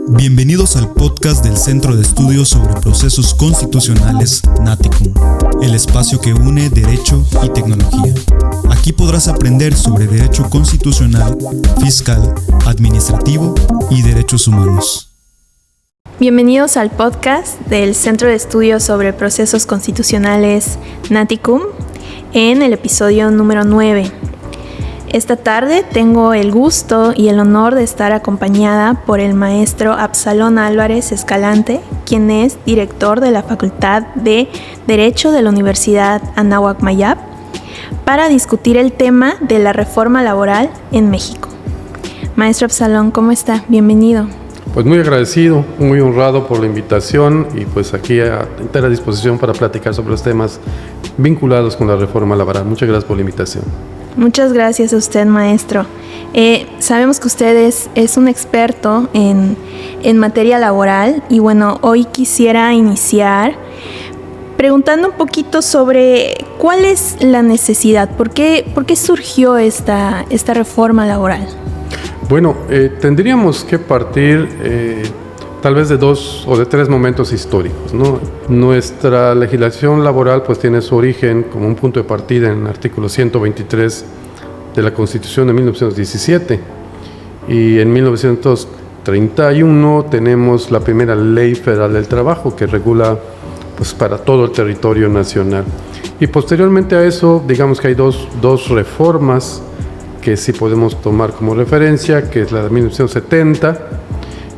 Bienvenidos al podcast del Centro de Estudios sobre Procesos Constitucionales, NATICUM, el espacio que une derecho y tecnología. Aquí podrás aprender sobre derecho constitucional, fiscal, administrativo y derechos humanos. Bienvenidos al podcast del Centro de Estudios sobre Procesos Constitucionales, NATICUM, en el episodio número 9. Esta tarde tengo el gusto y el honor de estar acompañada por el maestro Absalón Álvarez Escalante, quien es director de la Facultad de Derecho de la Universidad Anáhuac Mayab, para discutir el tema de la reforma laboral en México. Maestro Absalón, ¿cómo está? Bienvenido. Pues muy agradecido, muy honrado por la invitación y pues aquí a entera disposición para platicar sobre los temas vinculados con la reforma laboral. Muchas gracias por la invitación. Muchas gracias a usted, maestro. Sabemos que usted es un experto en materia laboral y bueno, hoy quisiera iniciar preguntando un poquito sobre cuál es la necesidad, por qué surgió esta reforma laboral. Bueno, tendríamos que partir tal vez de dos o de tres momentos históricos, ¿no? Nuestra legislación laboral pues tiene su origen como un punto de partida en el artículo 123 de la Constitución de 1917 y en 1931 tenemos la primera Ley Federal del Trabajo que regula pues para todo el territorio nacional. Y posteriormente a eso, digamos que hay dos reformas que sí podemos tomar como referencia, que es la de 1970,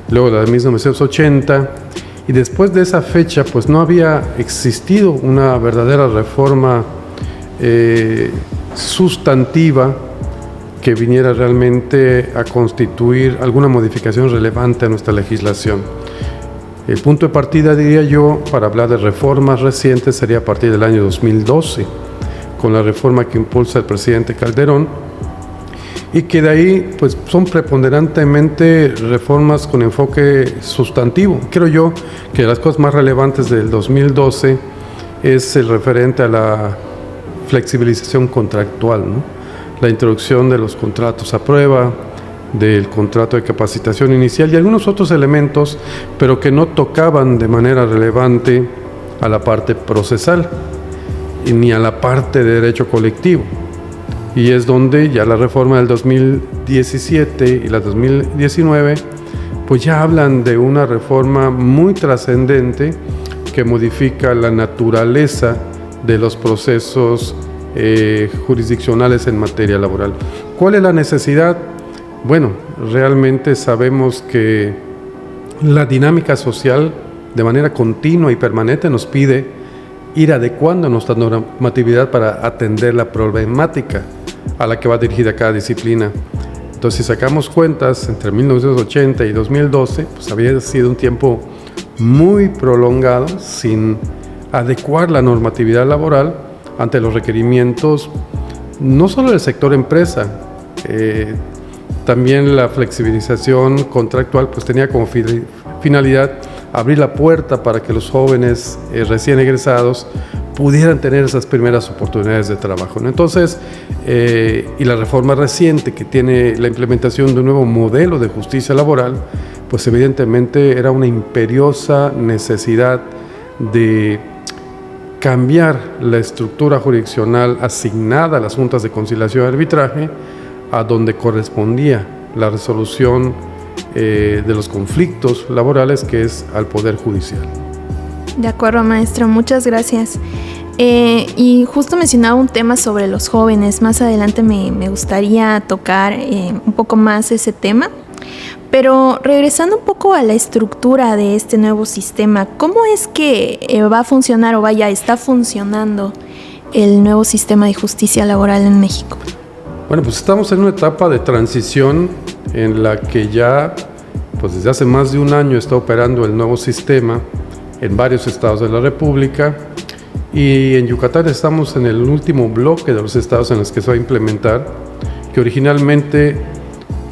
luego la de 1980, y después de esa fecha pues no había existido una verdadera reforma sustantiva que viniera realmente a constituir alguna modificación relevante a nuestra legislación. El punto de partida, diría yo, para hablar de reformas recientes sería a partir del año 2012, con la reforma que impulsa el presidente Calderón, y que de ahí pues son preponderantemente reformas con enfoque sustantivo. Creo yo que las cosas más relevantes del 2012 es el referente a la flexibilización contractual, ¿no? La introducción de los contratos a prueba, del contrato de capacitación inicial y algunos otros elementos, pero que no tocaban de manera relevante a la parte procesal ni a la parte de derecho colectivo. Y es donde ya la reforma del 2017 y la 2019 pues ya hablan de una reforma muy trascendente que modifica la naturaleza de los procesos jurisdiccionales en materia laboral. ¿Cuál es la necesidad? Bueno, realmente sabemos que la dinámica social de manera continua y permanente nos pide ir adecuando nuestra normatividad para atender la problemática a la que va dirigida cada disciplina. Entonces, si sacamos cuentas, entre 1980 y 2012, pues había sido un tiempo muy prolongado sin adecuar la normatividad laboral ante los requerimientos, no solo del sector empresa, también la flexibilización contractual pues tenía como finalidad abrir la puerta para que los jóvenes recién egresados pudieran tener esas primeras oportunidades de trabajo, ¿no? Entonces, y la reforma reciente que tiene la implementación de un nuevo modelo de justicia laboral, pues evidentemente era una imperiosa necesidad de cambiar la estructura jurisdiccional asignada a las juntas de conciliación y arbitraje a donde correspondía la resolución de los conflictos laborales, que es al Poder Judicial. De acuerdo, maestro, muchas gracias. Y justo mencionaba un tema sobre los jóvenes. Más adelante me gustaría tocar un poco más ese tema. Pero regresando un poco a la estructura de este nuevo sistema, ¿cómo es que va a funcionar o está funcionando el nuevo sistema de justicia laboral en México? Bueno, pues estamos en una etapa de transición en la que ya, pues desde hace más de un año está operando el nuevo sistema en varios estados de la República y en Yucatán estamos en el último bloque de los estados en los que se va a implementar, que originalmente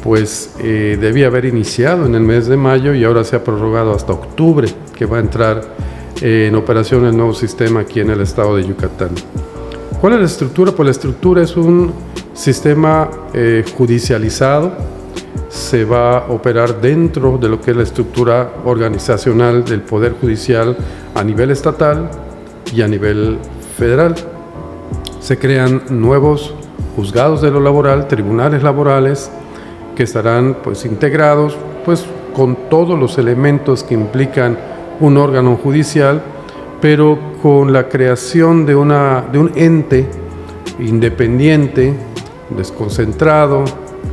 pues debía haber iniciado en el mes de mayo y ahora se ha prorrogado hasta octubre, que va a entrar en operación el nuevo sistema aquí en el estado de Yucatán. ¿Cuál es la estructura? Pues la estructura es un sistema judicializado se va a operar dentro de lo que es la estructura organizacional del Poder Judicial a nivel estatal y a nivel federal. Se crean nuevos juzgados de lo laboral, tribunales laborales, que estarán pues integrados pues con todos los elementos que implican un órgano judicial, pero con la creación de un ente independiente, desconcentrado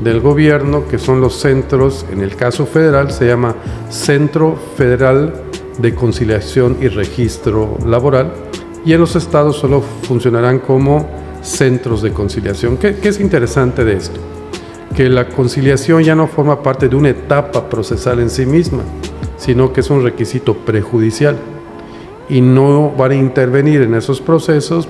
del gobierno, que son los centros. En el caso federal se llama Centro Federal de Conciliación y Registro Laboral, y en los estados solo funcionarán como centros de conciliación. ¿Qué es interesante de esto? Que la conciliación ya no forma parte de una etapa procesal en sí misma, sino que es un requisito prejudicial y no van a intervenir en esos procesos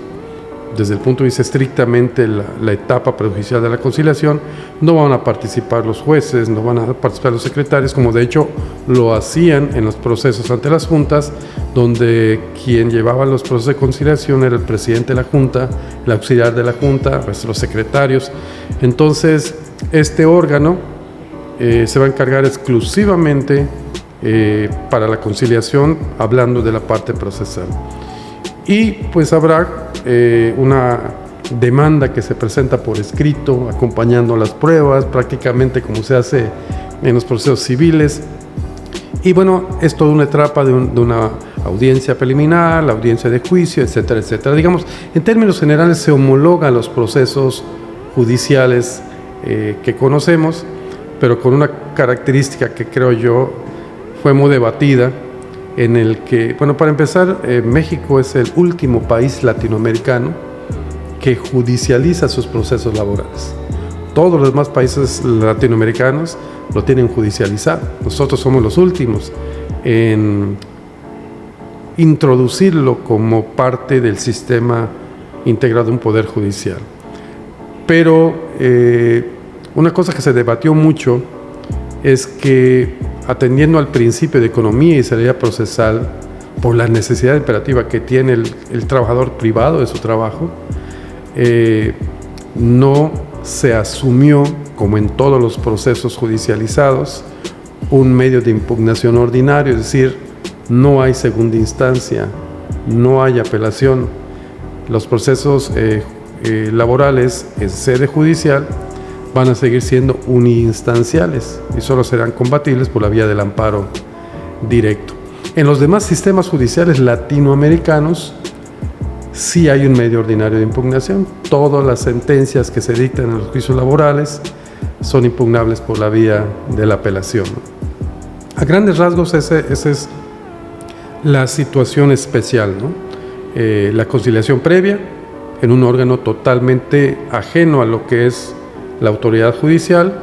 desde el punto de vista estrictamente la etapa prejudicial de la conciliación. No van a participar los jueces, no van a participar los secretarios, como de hecho lo hacían en los procesos ante las juntas, donde quien llevaba los procesos de conciliación era el presidente de la junta, el auxiliar de la junta, pues los secretarios. Entonces, este órgano se va a encargar exclusivamente para la conciliación, hablando de la parte procesal. Y pues habrá una demanda que se presenta por escrito, acompañando las pruebas, prácticamente como se hace en los procesos civiles. Y bueno, es toda una etapa de una audiencia preliminar, la audiencia de juicio, etcétera, etcétera. Digamos, en términos generales se homologan los procesos judiciales que conocemos, pero con una característica que creo yo fue muy debatida, en el que, bueno, para empezar, México es el último país latinoamericano que judicializa sus procesos laborales. Todos los demás países latinoamericanos lo tienen judicializado. Nosotros somos los últimos en introducirlo como parte del sistema integrado de un poder judicial. Pero una cosa que se debatió mucho es que, atendiendo al principio de economía y salida procesal, por la necesidad imperativa que tiene el trabajador privado de su trabajo, no se asumió, como en todos los procesos judicializados, un medio de impugnación ordinario, es decir, no hay segunda instancia, no hay apelación. Los procesos laborales en sede judicial van a seguir siendo uninstanciales y solo serán combatibles por la vía del amparo directo. En los demás sistemas judiciales latinoamericanos sí hay un medio ordinario de impugnación. Todas las sentencias que se dictan en los juicios laborales son impugnables por la vía de la apelación. A grandes rasgos esa es la situación especial, ¿no? La conciliación previa en un órgano totalmente ajeno a lo que es la autoridad judicial,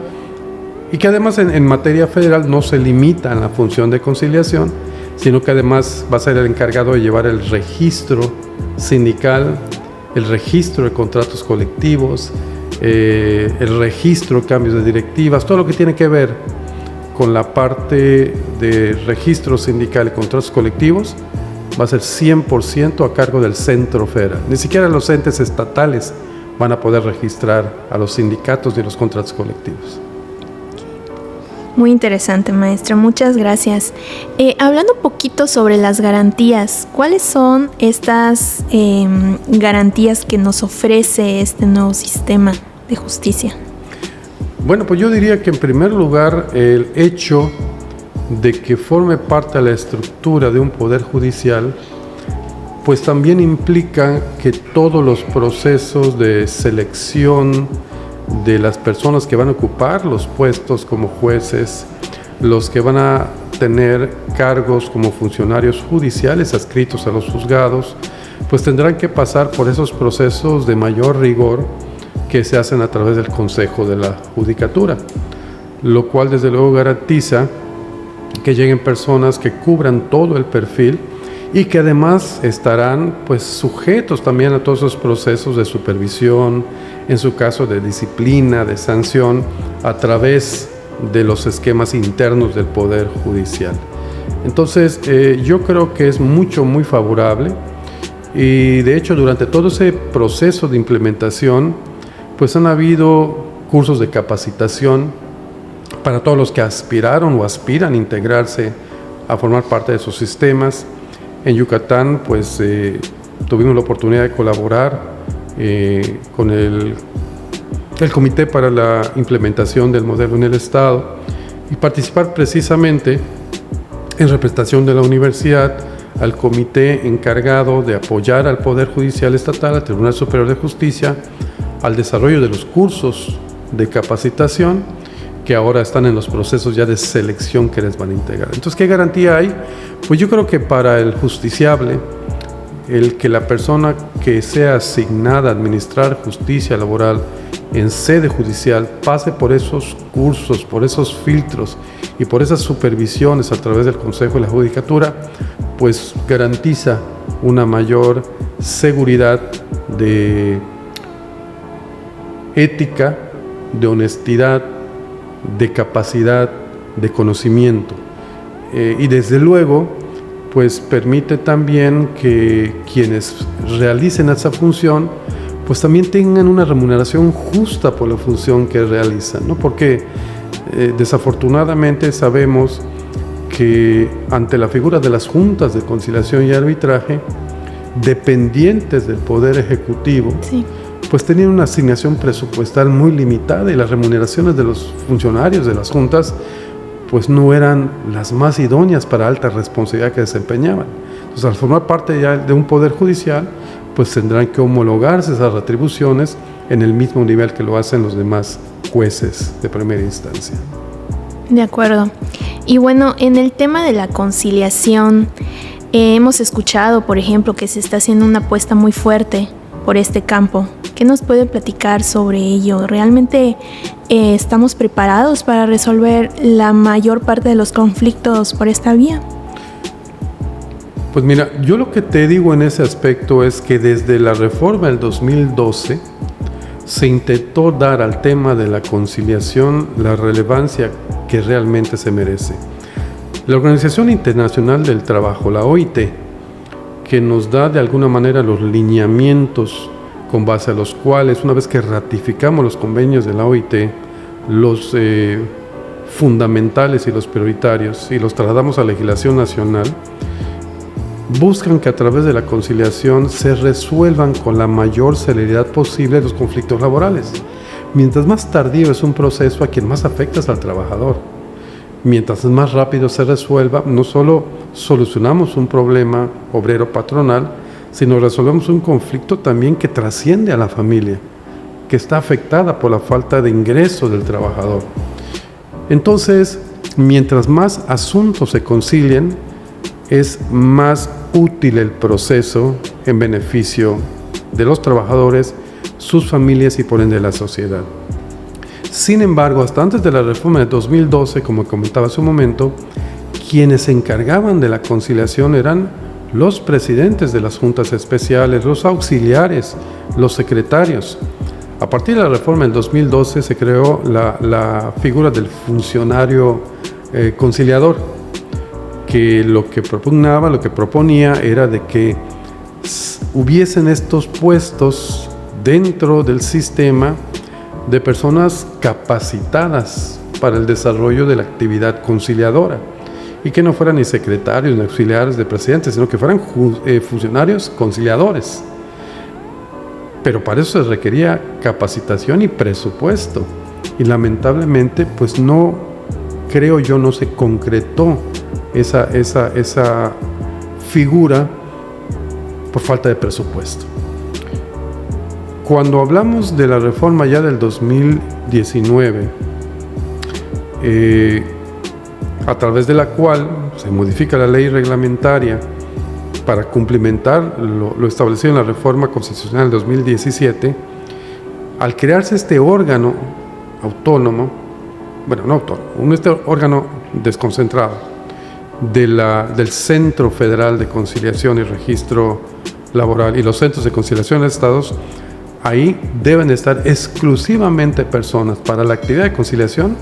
y que además en materia federal no se limita a la función de conciliación, sino que además va a ser el encargado de llevar el registro sindical, el registro de contratos colectivos, el registro de cambios de directivas, todo lo que tiene que ver con la parte de registro sindical y contratos colectivos va a ser 100% a cargo del Centro Federal. Ni siquiera los entes estatales van a poder registrar a los sindicatos y los contratos colectivos. Muy interesante, maestra. Muchas gracias. Hablando un poquito sobre las garantías, ¿cuáles son estas garantías que nos ofrece este nuevo sistema de justicia? Bueno, pues yo diría que en primer lugar el hecho de que forme parte de la estructura de un poder judicial, pues también implica que todos los procesos de selección de las personas que van a ocupar los puestos como jueces, los que van a tener cargos como funcionarios judiciales adscritos a los juzgados, pues tendrán que pasar por esos procesos de mayor rigor que se hacen a través del Consejo de la Judicatura, lo cual desde luego garantiza que lleguen personas que cubran todo el perfil y que además estarán pues sujetos también a todos esos procesos de supervisión, en su caso de disciplina, de sanción, a través de los esquemas internos del Poder Judicial. Entonces, yo creo que es muy favorable, y de hecho durante todo ese proceso de implementación, pues han habido cursos de capacitación para todos los que aspiraron o aspiran a integrarse a formar parte de sus sistemas. En Yucatán, pues tuvimos la oportunidad de colaborar con el Comité para la Implementación del Modelo en el Estado y participar precisamente en representación de la universidad al comité encargado de apoyar al Poder Judicial Estatal, al Tribunal Superior de Justicia, al desarrollo de los cursos de capacitación que ahora están en los procesos ya de selección que les van a integrar. Entonces, ¿qué garantía hay? Pues yo creo que para el justiciable, el que la persona que sea asignada a administrar justicia laboral en sede judicial pase por esos cursos, por esos filtros y por esas supervisiones a través del Consejo de la Judicatura, pues garantiza una mayor seguridad de ética, de honestidad, de capacidad, de conocimiento. Y desde luego, pues permite también que quienes realicen esa función, pues también tengan una remuneración justa por la función que realizan, ¿no? Porque desafortunadamente sabemos que ante la figura de las juntas de conciliación y arbitraje, dependientes del Poder Ejecutivo, sí, pues tenían una asignación presupuestal muy limitada y las remuneraciones de los funcionarios de las juntas pues no eran las más idóneas para alta responsabilidad que desempeñaban. Entonces, al formar parte ya de un poder judicial, pues tendrán que homologarse esas retribuciones en el mismo nivel que lo hacen los demás jueces de primera instancia. De acuerdo. Y bueno, en el tema de la conciliación, hemos escuchado, por ejemplo, que se está haciendo una apuesta muy fuerte por este campo. ¿Qué nos puede platicar sobre ello? ¿Realmente estamos preparados para resolver la mayor parte de los conflictos por esta vía? Pues mira, yo lo que te digo en ese aspecto es que desde la reforma del 2012 se intentó dar al tema de la conciliación la relevancia que realmente se merece. La Organización Internacional del Trabajo, la OIT, que nos da de alguna manera los lineamientos con base a los cuales, una vez que ratificamos los convenios de la OIT, los fundamentales y los prioritarios, y los trasladamos a legislación nacional, buscan que a través de la conciliación se resuelvan con la mayor celeridad posible los conflictos laborales. Mientras más tardío es un proceso, a quien más afecta es al trabajador. Mientras más rápido se resuelva, no solo solucionamos un problema obrero-patronal, sino resolvemos un conflicto también que trasciende a la familia, que está afectada por la falta de ingreso del trabajador. Entonces, mientras más asuntos se concilien, es más útil el proceso en beneficio de los trabajadores, sus familias y por ende de la sociedad. Sin embargo, hasta antes de la reforma de 2012, como comentaba hace un momento, quienes se encargaban de la conciliación eran los presidentes de las juntas especiales, los auxiliares, los secretarios. A partir de la reforma del 2012 se creó la figura del funcionario conciliador, que lo que proponía era de que hubiesen estos puestos dentro del sistema de personas capacitadas para el desarrollo de la actividad conciliadora y que no fueran ni secretarios ni auxiliares de presidentes, sino que fueran funcionarios conciliadores. Pero para eso se requería capacitación y presupuesto y lamentablemente pues no se concretó esa figura por falta de presupuesto. Cuando hablamos de la reforma ya del 2019, a través de la cual se modifica la ley reglamentaria para cumplimentar lo establecido en la reforma constitucional del 2017, al crearse este órgano autónomo, este órgano desconcentrado del Centro Federal de Conciliación y Registro Laboral y los centros de conciliación de estados, ahí deben estar exclusivamente personas para la actividad de conciliación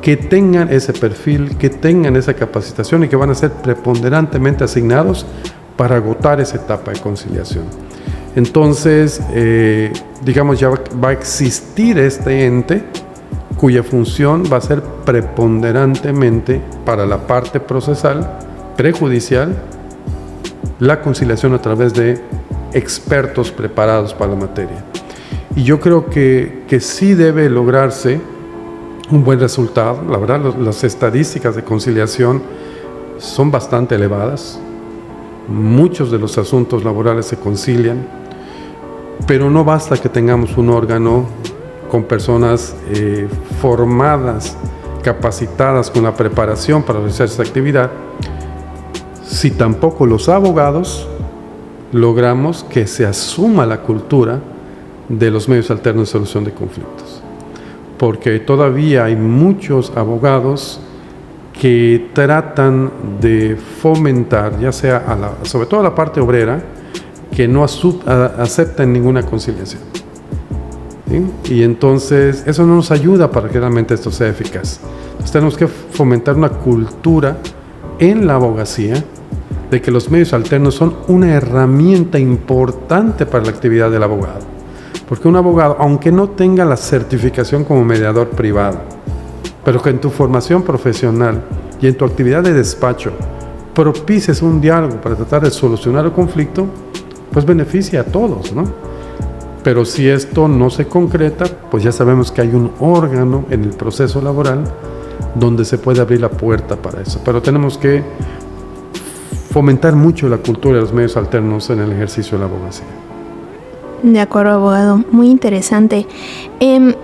que tengan ese perfil, que tengan esa capacitación y que van a ser preponderantemente asignados para agotar esa etapa de conciliación. Entonces, ya va a existir este ente cuya función va a ser preponderantemente para la parte procesal, prejudicial, la conciliación a través de expertos preparados para la materia. Y yo creo que sí debe lograrse un buen resultado. La verdad, las estadísticas de conciliación son bastante elevadas. Muchos de los asuntos laborales se concilian, pero no basta que tengamos un órgano con personas formadas, capacitadas con la preparación para realizar esta actividad, si tampoco los abogados logramos que se asuma la cultura de los medios alternos de solución de conflictos. Porque todavía hay muchos abogados que tratan de fomentar, ya sea sobre todo a la parte obrera, que no acepten ninguna conciliación. ¿Sí? Y entonces eso no nos ayuda para que realmente esto sea eficaz. Entonces tenemos que fomentar una cultura en la abogacía de que los medios alternos son una herramienta importante para la actividad del abogado. Porque un abogado, aunque no tenga la certificación como mediador privado, pero que en tu formación profesional y en tu actividad de despacho propicies un diálogo para tratar de solucionar el conflicto, pues beneficia a todos, ¿no? Pero si esto no se concreta, pues ya sabemos que hay un órgano en el proceso laboral donde se puede abrir la puerta para eso. Pero tenemos que fomentar mucho la cultura de los medios alternos en el ejercicio de la abogacía. De acuerdo, abogado. Muy interesante. En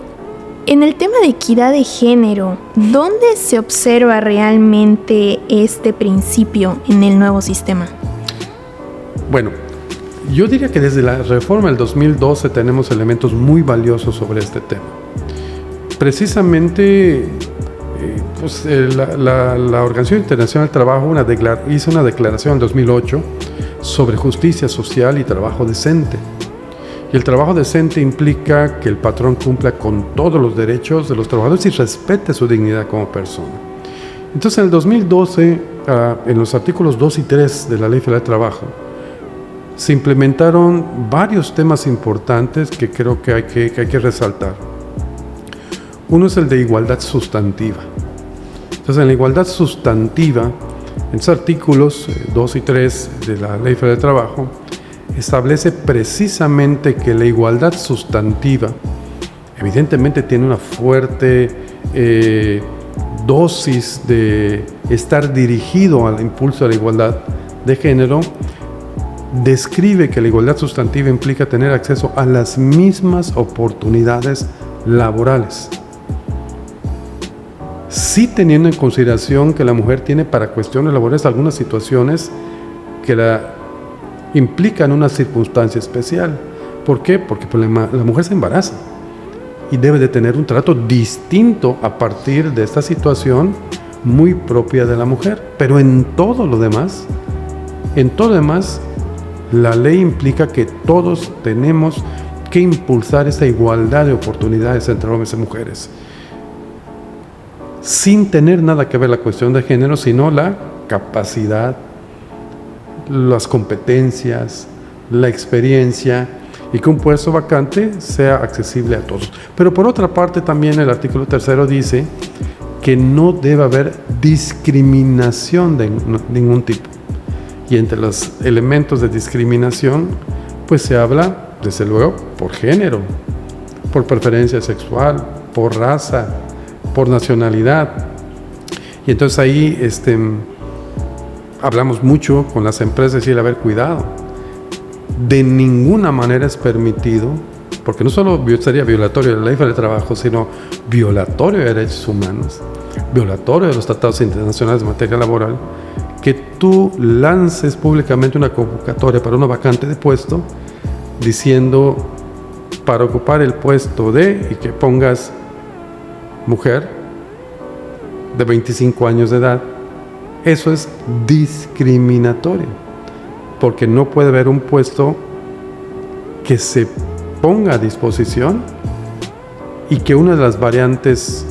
el tema de equidad de género, ¿dónde se observa realmente este principio en el nuevo sistema? Bueno, yo diría que desde la reforma del 2012 tenemos elementos muy valiosos sobre este tema. Precisamente, la Organización Internacional del Trabajo hizo una declaración en 2008 sobre justicia social y trabajo decente. Y el trabajo decente implica que el patrón cumpla con todos los derechos de los trabajadores y respete su dignidad como persona. Entonces, en el 2012, en los artículos 2 y 3 de la Ley Federal del Trabajo, se implementaron varios temas importantes que creo que hay que resaltar. Uno es el de igualdad sustantiva. Entonces, en la igualdad sustantiva, en los artículos 2 y 3 de la Ley Federal del Trabajo, establece precisamente que la igualdad sustantiva evidentemente tiene una fuerte dosis de estar dirigido al impulso de la igualdad de género. Describe que la igualdad sustantiva implica tener acceso a las mismas oportunidades laborales, sí teniendo en consideración que la mujer tiene para cuestiones laborales algunas situaciones que la implican una circunstancia especial. ¿Por qué? Porque la mujer se embaraza y debe de tener un trato distinto a partir de esta situación muy propia de la mujer. Pero en todo lo demás, la ley implica que todos tenemos que impulsar esta igualdad de oportunidades entre hombres y mujeres, sin tener nada que ver la cuestión de género, sino la capacidad, las competencias, la experiencia, y que un puesto vacante sea accesible a todos. Pero por otra parte, también el artículo 3 dice que no debe haber discriminación de ningún tipo. Y entre los elementos de discriminación, pues se habla, desde luego, por género, por preferencia sexual, por raza, por nacionalidad. Y entonces ahí hablamos mucho con las empresas, decir, a ver, cuidado, de ninguna manera es permitido, porque no solo sería violatorio de la Ley Federal del Trabajo, sino violatorio de derechos humanos, violatorio de los tratados internacionales de materia laboral, que tú lances públicamente una convocatoria para una vacante de puesto diciendo para ocupar el puesto de, y que pongas mujer de 25 años de edad. Eso es discriminatorio, porque no puede haber un puesto que se ponga a disposición y que una de las variantes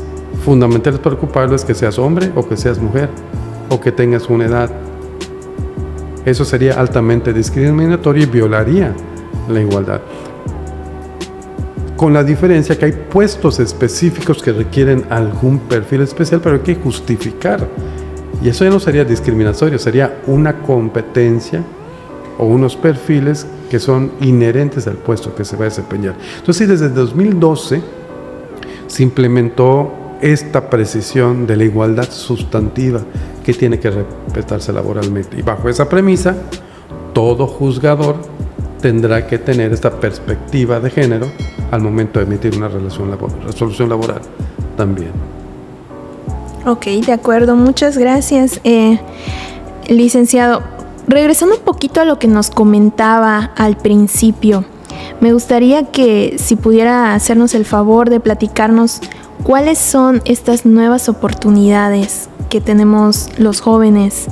fundamentales para ocuparlo es que seas hombre o que seas mujer o que tengas una edad. Eso sería altamente discriminatorio y violaría la igualdad. con la diferencia que hay puestos específicos que requieren algún perfil especial, pero hay que justificar. Y eso ya no sería discriminatorio, sería una competencia o unos perfiles que son inherentes al puesto que se va a desempeñar. Entonces, sí, desde 2012 se implementó esta precisión de la igualdad sustantiva que tiene que respetarse laboralmente. Y bajo esa premisa, todo juzgador tendrá que tener esta perspectiva de género al momento de emitir una resolución laboral también. Ok, de acuerdo, muchas gracias, licenciado. Regresando un poquito a lo que nos comentaba al principio, me gustaría que si pudiera hacernos el favor de platicarnos cuáles son estas nuevas oportunidades que tenemos los jóvenes.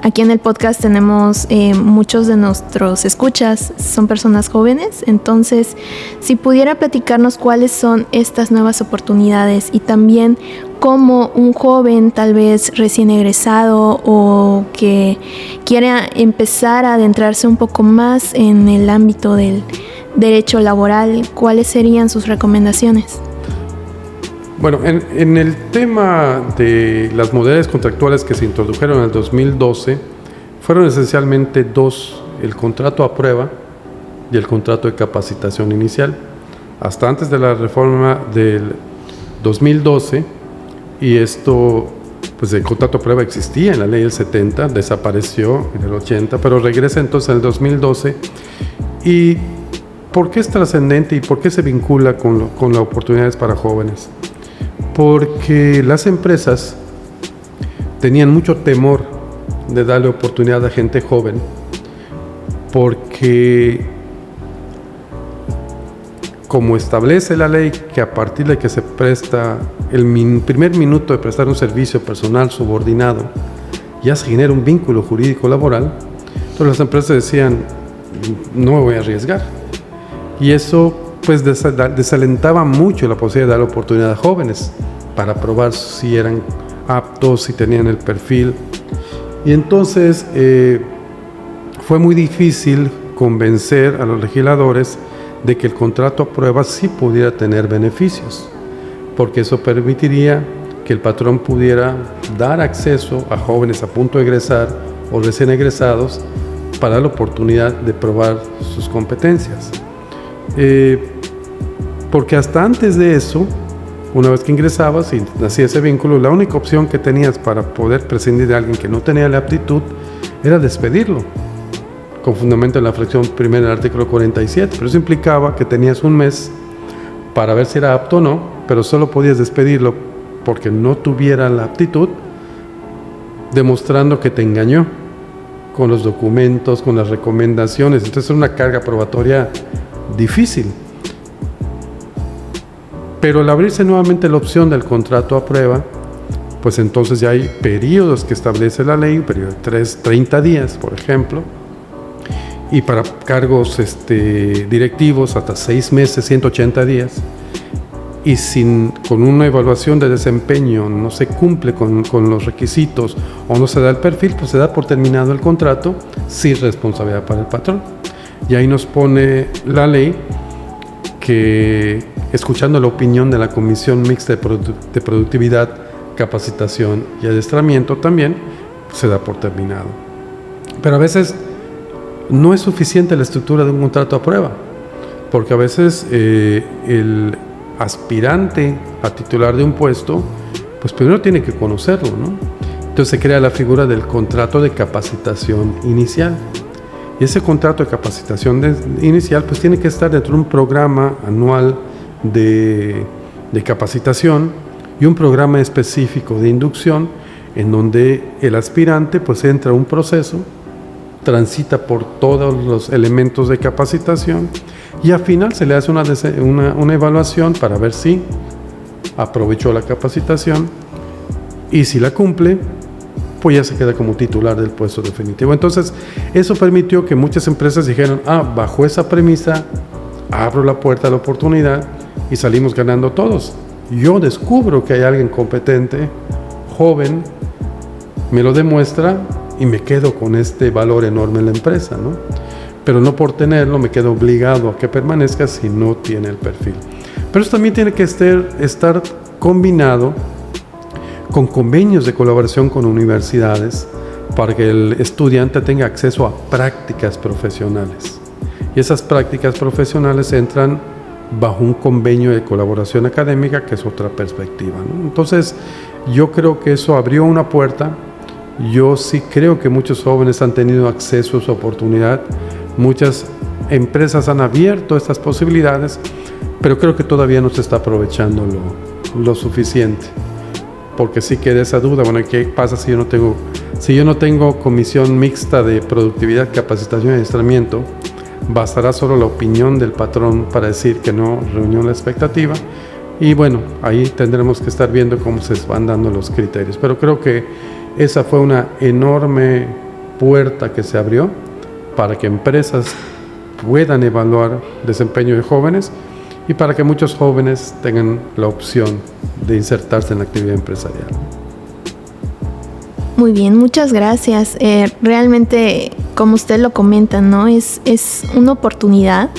Aquí en el podcast tenemos muchos de nuestros escuchas, son personas jóvenes, entonces si pudiera platicarnos cuáles son estas nuevas oportunidades y también cómo un joven tal vez recién egresado o que quiera empezar a adentrarse un poco más en el ámbito del derecho laboral, ¿cuáles serían sus recomendaciones? Bueno, en el tema de las modalidades contractuales que se introdujeron en el 2012, fueron esencialmente dos: el contrato a prueba y el contrato de capacitación inicial. Hasta antes de la reforma del 2012, y esto, pues el contrato a prueba existía en la ley del 70, desapareció en el 80, pero regresa entonces en el 2012. ¿Y por qué es trascendente y por qué se vincula con las oportunidades para jóvenes? Porque las empresas tenían mucho temor de darle oportunidad a gente joven, porque como establece la ley que a partir de que se presta el primer minuto de prestar un servicio personal subordinado, ya se genera un vínculo jurídico laboral, entonces las empresas decían, no me voy a arriesgar. Y eso pues desalentaba mucho la posibilidad de dar oportunidad a jóvenes para probar si eran aptos, si tenían el perfil. Y entonces fue muy difícil convencer a los legisladores de que el contrato a prueba sí pudiera tener beneficios, porque eso permitiría que el patrón pudiera dar acceso a jóvenes a punto de egresar o recién egresados para la oportunidad de probar sus competencias. Porque hasta antes de eso, una vez que ingresabas y nacía ese vínculo, la única opción que tenías para poder prescindir de alguien que no tenía la aptitud era despedirlo, con fundamento en la fracción primera del artículo 47, pero eso implicaba que tenías un mes para ver si era apto o no, pero solo podías despedirlo porque no tuviera la aptitud, demostrando que te engañó con los documentos, con las recomendaciones. Entonces era una carga probatoria difícil. Pero al abrirse nuevamente la opción del contrato a prueba, pues entonces ya hay periodos que establece la ley, un periodo de 30 días, por ejemplo, y para cargos directivos hasta 6 meses, 180 días, y con una evaluación de desempeño no se cumple con los requisitos o no se da el perfil, pues se da por terminado el contrato sin responsabilidad para el patrón. Y ahí nos pone la ley que, escuchando la opinión de la Comisión Mixta de Productividad, Capacitación y Adiestramiento, también se da por terminado. Pero a veces no es suficiente la estructura de un contrato a prueba, porque a veces el aspirante a titular de un puesto, pues primero tiene que conocerlo, ¿no? Entonces se crea la figura del contrato de capacitación inicial. Y ese contrato de capacitación inicial pues tiene que estar dentro de un programa anual de capacitación y un programa específico de inducción, en donde el aspirante pues entra a un proceso, transita por todos los elementos de capacitación y al final se le hace una evaluación para ver si aprovechó la capacitación, y si la cumple, pues ya se queda como titular del puesto definitivo. Entonces, eso permitió que muchas empresas dijeran, bajo esa premisa, abro la puerta a la oportunidad y salimos ganando todos. Yo descubro que hay alguien competente, joven, me lo demuestra y me quedo con este valor enorme en la empresa, ¿no? Pero no por tenerlo me quedo obligado a que permanezca si no tiene el perfil. Pero eso también tiene que estar combinado con convenios de colaboración con universidades para que el estudiante tenga acceso a prácticas profesionales. Y esas prácticas profesionales entran bajo un convenio de colaboración académica, que es otra perspectiva, ¿no? Entonces, yo creo que eso abrió una puerta. Yo sí creo que muchos jóvenes han tenido acceso a esa oportunidad. Muchas empresas han abierto estas posibilidades, pero creo que todavía no se está aprovechando lo suficiente. Porque sí queda esa duda, bueno, ¿qué pasa si yo no tengo comisión mixta de productividad, capacitación y adiestramiento? Bastará solo la opinión del patrón para decir que no reunió la expectativa. Y bueno, ahí tendremos que estar viendo cómo se van dando los criterios. Pero creo que esa fue una enorme puerta que se abrió para que empresas puedan evaluar desempeño de jóvenes y para que muchos jóvenes tengan la opción de insertarse en la actividad empresarial. Muy bien, muchas gracias. Realmente, como usted lo comenta, ¿no? Es una oportunidad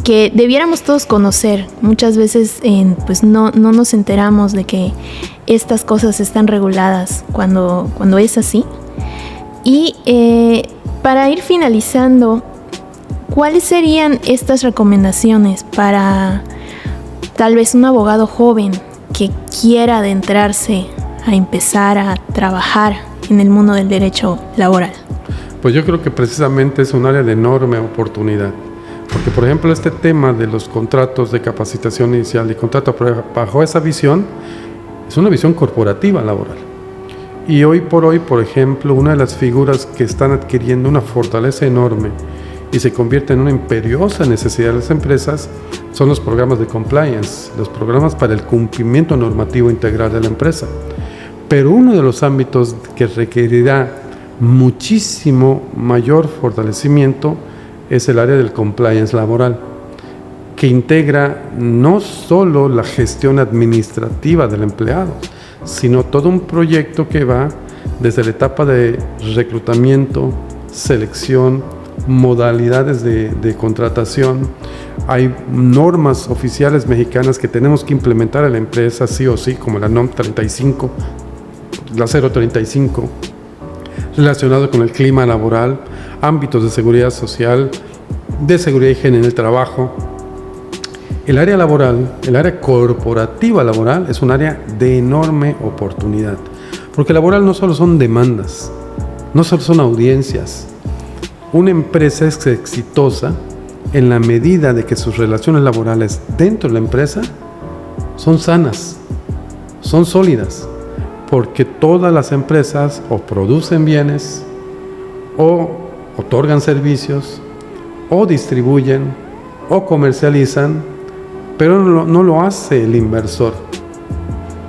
que debiéramos todos conocer. Muchas veces pues no nos enteramos de que estas cosas están reguladas cuando es así. Y para ir finalizando, ¿cuáles serían estas recomendaciones para tal vez un abogado joven que quiera adentrarse a empezar a trabajar en el mundo del derecho laboral? Pues yo creo que precisamente es un área de enorme oportunidad. Porque, por ejemplo, este tema de los contratos de capacitación inicial y contrato bajo esa visión es una visión corporativa laboral. Y hoy por hoy, por ejemplo, una de las figuras que están adquiriendo una fortaleza enorme y se convierte en una imperiosa necesidad de las empresas son los programas de compliance, los programas para el cumplimiento normativo integral de la empresa. Pero uno de los ámbitos que requerirá muchísimo mayor fortalecimiento es el área del compliance laboral, que integra no solo la gestión administrativa del empleado, sino todo un proyecto que va desde la etapa de reclutamiento, selección, modalidades de contratación. Hay normas oficiales mexicanas que tenemos que implementar en la empresa sí o sí, como la NOM 35, la 035, relacionado con el clima laboral, ámbitos de seguridad social, de seguridad y higiene en el trabajo. El área laboral, el área corporativa laboral, es un área de enorme oportunidad, porque laboral no solo son demandas, no solo son audiencias. Una empresa es exitosa en la medida de que sus relaciones laborales dentro de la empresa son sanas, son sólidas, porque todas las empresas o producen bienes, o otorgan servicios, o distribuyen, o comercializan, pero no lo hace el inversor,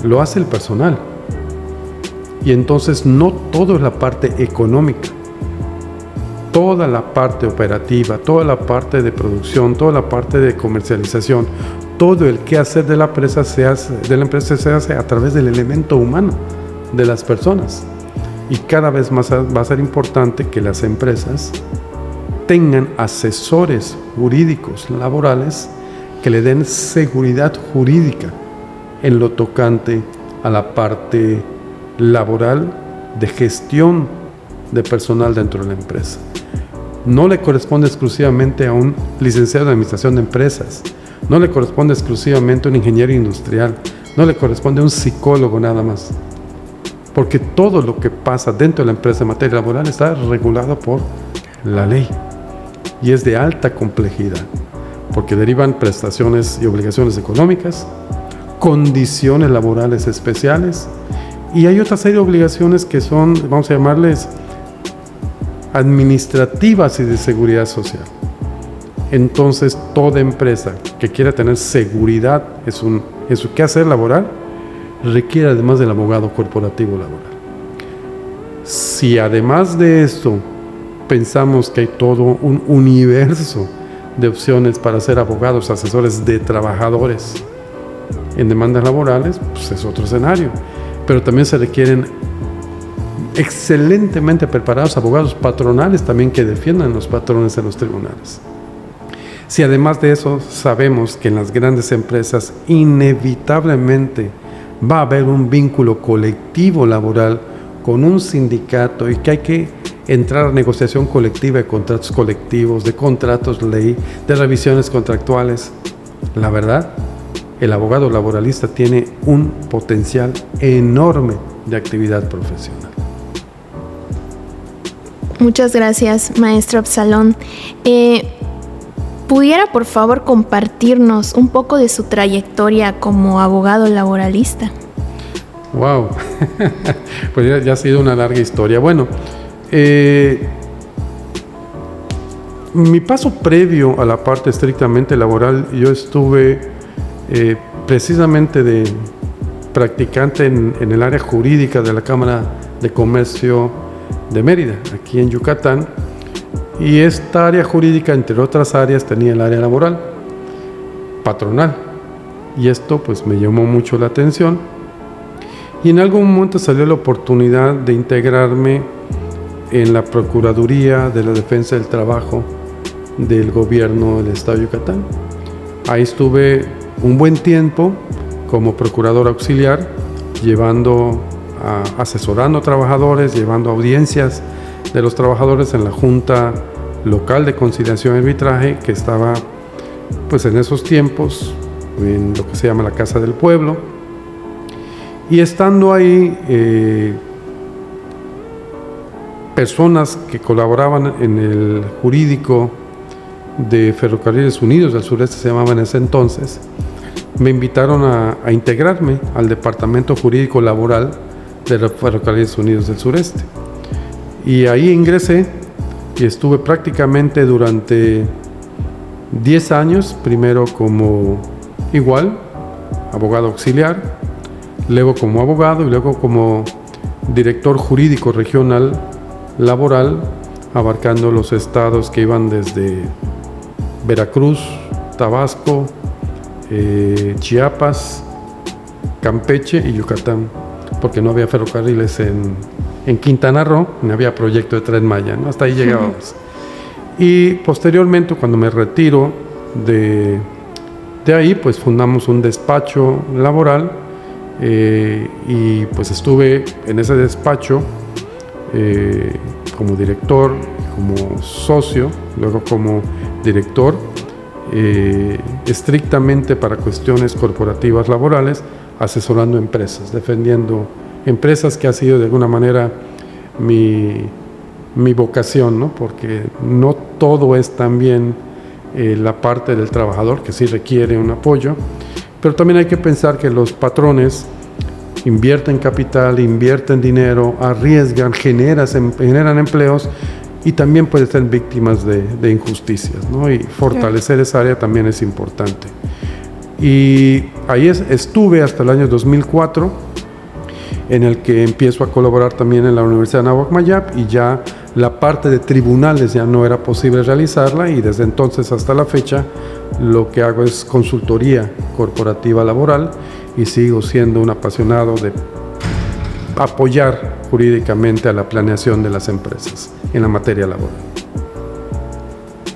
lo hace el personal. Y entonces no todo es la parte económica. Toda la parte operativa, toda la parte de producción, toda la parte de comercialización, todo el quehacer de la empresa se hace a través del elemento humano, de las personas. Y cada vez más va a ser importante que las empresas tengan asesores jurídicos laborales que le den seguridad jurídica en lo tocante a la parte laboral de gestión de personal dentro de la empresa. No le corresponde exclusivamente a un licenciado de administración de empresas, no le corresponde exclusivamente a un ingeniero industrial, no le corresponde a un psicólogo nada más, porque todo lo que pasa dentro de la empresa en materia laboral está regulado por la ley y es de alta complejidad, porque derivan prestaciones y obligaciones económicas, condiciones laborales especiales, y hay otra serie de obligaciones que son, vamos a llamarles, administrativas y de seguridad social. Entonces, toda empresa que quiera tener seguridad en su quehacer laboral requiere además del abogado corporativo laboral. Si además de esto pensamos que hay todo un universo de opciones para ser abogados, asesores de trabajadores en demandas laborales, pues es otro escenario. Pero también se requieren excelentemente preparados abogados patronales también que defiendan los patrones en los tribunales. Si además de eso sabemos que en las grandes empresas inevitablemente va a haber un vínculo colectivo laboral con un sindicato y que hay que entrar a negociación colectiva de contratos colectivos, de contratos ley, de revisiones contractuales, la verdad, el abogado laboralista tiene un potencial enorme de actividad profesional. Muchas gracias, maestro Absalón. ¿Pudiera, por favor, compartirnos un poco de su trayectoria como abogado laboralista? ¡Wow! Pues ya ha sido una larga historia. Bueno, mi paso previo a la parte estrictamente laboral, yo estuve precisamente de practicante en el área jurídica de la Cámara de Comercio de Mérida, aquí en Yucatán, y esta área jurídica, entre otras áreas, tenía el área laboral, patronal, y esto pues me llamó mucho la atención, y en algún momento salió la oportunidad de integrarme en la Procuraduría de la Defensa del Trabajo del Gobierno del Estado de Yucatán. Ahí estuve un buen tiempo como procurador auxiliar, asesorando a trabajadores, llevando audiencias de los trabajadores en la Junta Local de Conciliación y Arbitraje, que estaba pues en esos tiempos en lo que se llama la Casa del Pueblo. Y estando ahí, personas que colaboraban en el jurídico de Ferrocarriles Unidos del Sureste, se llamaban en ese entonces, me invitaron a integrarme al Departamento Jurídico Laboral de los Ferrocarriles Unidos del Sureste. Y ahí ingresé y estuve prácticamente durante 10 años, primero como abogado auxiliar, luego como abogado y luego como director jurídico regional laboral, abarcando los estados que iban desde Veracruz, Tabasco, Chiapas, Campeche y Yucatán, porque no había ferrocarriles en Quintana Roo, no había proyecto de Tren Maya, ¿no? Hasta ahí llegábamos. Y posteriormente, cuando me retiro de ahí, pues fundamos un despacho laboral y pues estuve en ese despacho como director, como socio, luego como director, estrictamente para cuestiones corporativas laborales, asesorando empresas, defendiendo empresas, que ha sido de alguna manera mi vocación, ¿no? Porque no todo es también la parte del trabajador, que sí requiere un apoyo, pero también hay que pensar que los patrones invierten capital, invierten dinero, arriesgan, generan empleos y también pueden ser víctimas de injusticias, ¿no? Y fortalecer esa área también es importante. Y ahí estuve hasta el año 2004, en el que empiezo a colaborar también en la Universidad de Anáhuac Mayap, y ya la parte de tribunales ya no era posible realizarla, y desde entonces hasta la fecha lo que hago es consultoría corporativa laboral, y sigo siendo un apasionado de apoyar jurídicamente a la planeación de las empresas en la materia laboral.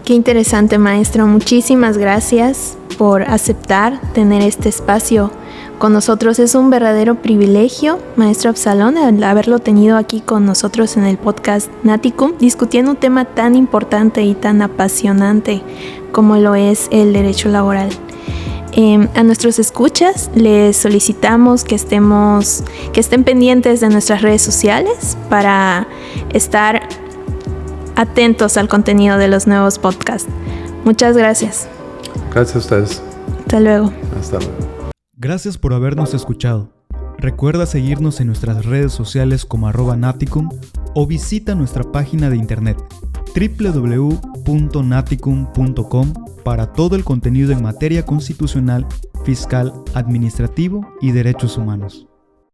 Qué interesante, maestro. Muchísimas gracias por aceptar tener este espacio con nosotros. Es un verdadero privilegio, maestro Absalón, el haberlo tenido aquí con nosotros en el podcast Naticum, discutiendo un tema tan importante y tan apasionante como lo es el derecho laboral. A nuestros escuchas les solicitamos que estén pendientes de nuestras redes sociales para estar atentos al contenido de los nuevos podcasts. Muchas gracias. Gracias a ustedes. Hasta luego. Hasta luego. Gracias por habernos escuchado. Recuerda seguirnos en nuestras redes sociales como @Naticum o visita nuestra página de internet www.naticum.com para todo el contenido en materia constitucional, fiscal, administrativo y derechos humanos.